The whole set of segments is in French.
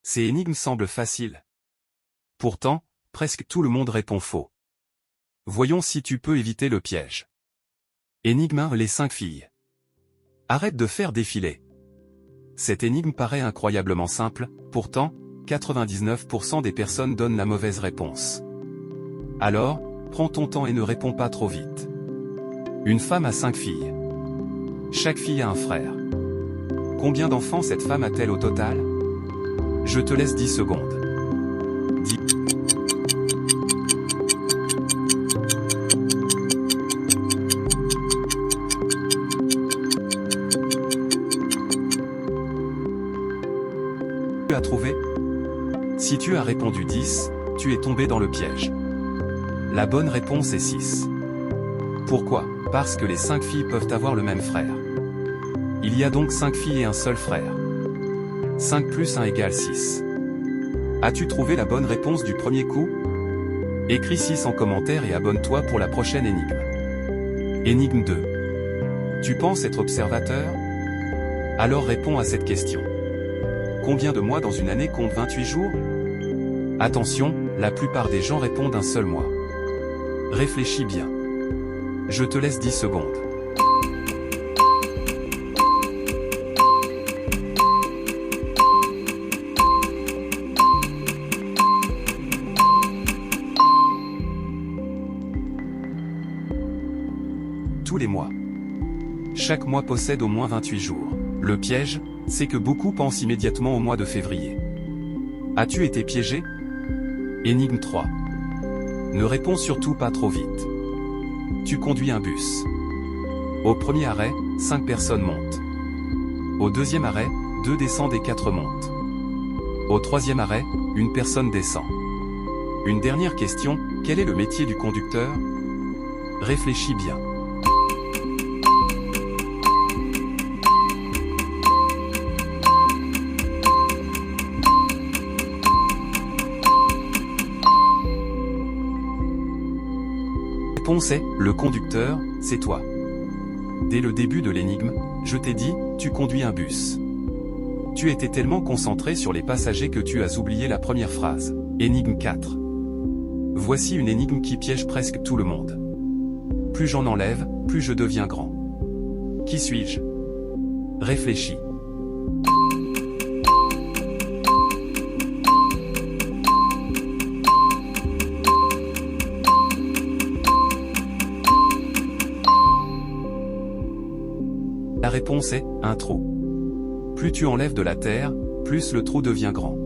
Ces énigmes semblent faciles. Pourtant, presque tout le monde répond faux. Voyons si tu peux éviter le piège. Énigme 1. Les 5 filles. Arrête de faire défiler. Cette énigme paraît incroyablement simple, pourtant, 99% des personnes donnent la mauvaise réponse. Alors, prends ton temps et ne réponds pas trop vite. Une femme a 5 filles. Chaque fille a un frère. Combien d'enfants cette femme a-t-elle au total? Je te laisse 10 secondes. 10. Tu as trouvé? Si tu as répondu 10, tu es tombé dans le piège. La bonne réponse est 6. Pourquoi? Parce que les 5 filles peuvent avoir le même frère. Il y a donc 5 filles et un seul frère. 5 plus 1 égale 6. As-tu trouvé la bonne réponse du premier coup? Écris 6 en commentaire et abonne-toi pour la prochaine énigme. Énigme 2. Tu penses être observateur? Alors réponds à cette question. Combien de mois dans une année compte 28 jours? Attention, la plupart des gens répondent un seul mois. Réfléchis bien. Je te laisse 10 secondes. Tous les mois. Chaque mois possède au moins 28 jours. Le piège, c'est que beaucoup pensent immédiatement au mois de février. As-tu été piégé? Énigme 3. Ne réponds surtout pas trop vite. Tu conduis un bus. Au premier arrêt, 5 personnes montent. Au deuxième arrêt, 2 descendent et 4 montent. Au troisième arrêt, une personne descend. Une dernière question, quel est le métier du conducteur? Réfléchis bien. La réponse est, le conducteur, c'est toi. Dès le début de l'énigme, je t'ai dit, tu conduis un bus. Tu étais tellement concentré sur les passagers que tu as oublié la première phrase. Énigme 4. Voici une énigme qui piège presque tout le monde. Plus j'en enlève, plus je deviens grand. Qui suis-je? Réfléchis. La réponse est, un trou. Plus tu enlèves de la terre, plus le trou devient grand.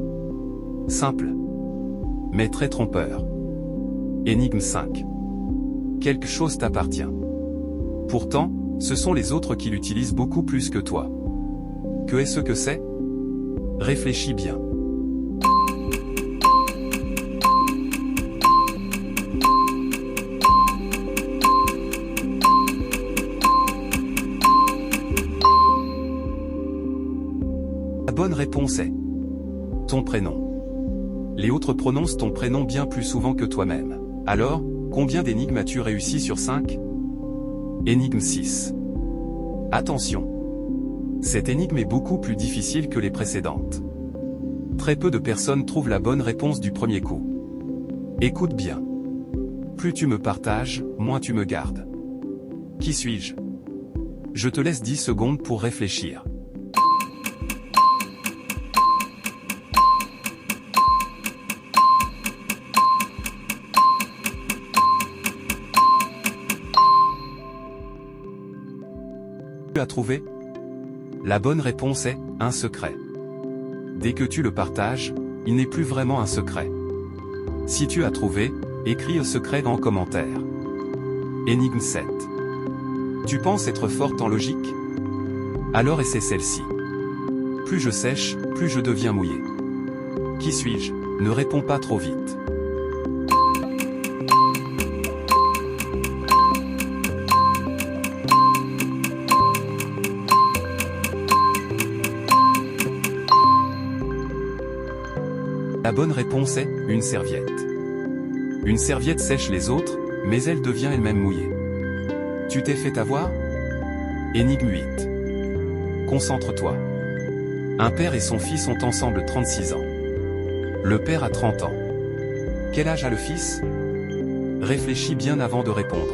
Simple. Mais très trompeur. Énigme 5. Quelque chose t'appartient. Pourtant, ce sont les autres qui l'utilisent beaucoup plus que toi. Que est-ce que c'est? Réfléchis bien. La bonne réponse est ton prénom. Les autres prononcent ton prénom bien plus souvent que toi-même. Alors, combien d'énigmes as-tu réussi sur 5? Énigme 6. Attention. Cette énigme est beaucoup plus difficile que les précédentes. Très peu de personnes trouvent la bonne réponse du premier coup. Écoute bien. Plus tu me partages, moins tu me gardes. Qui suis-je? Je te laisse 10 secondes pour réfléchir. Tu as trouvé? La bonne réponse est, un secret. Dès que tu le partages, il n'est plus vraiment un secret. Si tu as trouvé, écris un secret en commentaire. Énigme 7. Tu penses être forte en logique? Alors essaie celle-ci. Plus je sèche, plus je deviens mouillé. Qui suis-je? Ne réponds pas trop vite. La bonne réponse est, une serviette. Une serviette sèche les autres, mais elle devient elle-même mouillée. Tu t'es fait avoir? Énigme 8. Concentre-toi. Un père et son fils ont ensemble 36 ans. Le père a 30 ans. Quel âge a le fils? Réfléchis bien avant de répondre.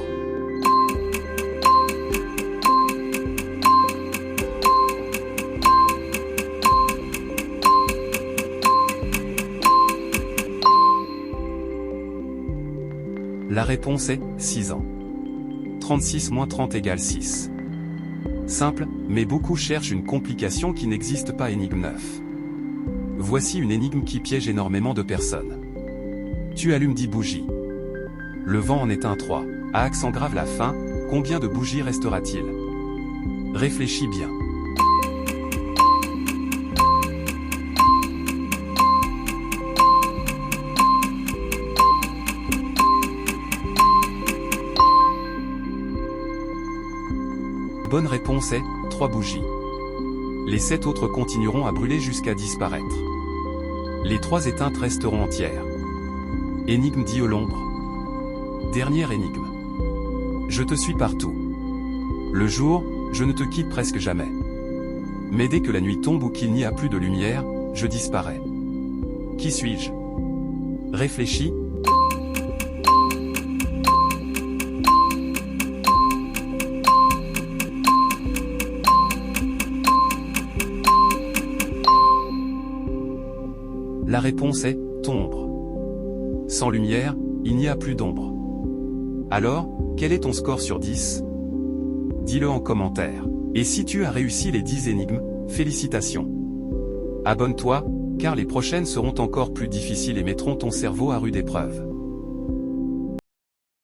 La réponse est 6 ans. 36 moins 30 égale 6. Simple, mais beaucoup cherchent une complication qui n'existe pas. Énigme 9. Voici une énigme qui piège énormément de personnes. Tu allumes 10 bougies. Le vent en éteint 3. À accent grave la fin, combien de bougies restera-t-il? Réfléchis bien. Bonne réponse est 3 bougies. Les 7 autres continueront à brûler jusqu'à disparaître. Les 3 éteintes resteront entières. Énigme dit au l'ombre. Dernière énigme. Je te suis partout. Le jour, je ne te quitte presque jamais. Mais dès que la nuit tombe ou qu'il n'y a plus de lumière, je disparais. Qui suis-je? Réfléchis. La réponse est ton ombre. Sans lumière, il n'y a plus d'ombre. Alors, quel est ton score sur 10? Dis-le en commentaire. Et si tu as réussi les 10 énigmes, félicitations. Abonne-toi, car les prochaines seront encore plus difficiles et mettront ton cerveau à rude épreuve.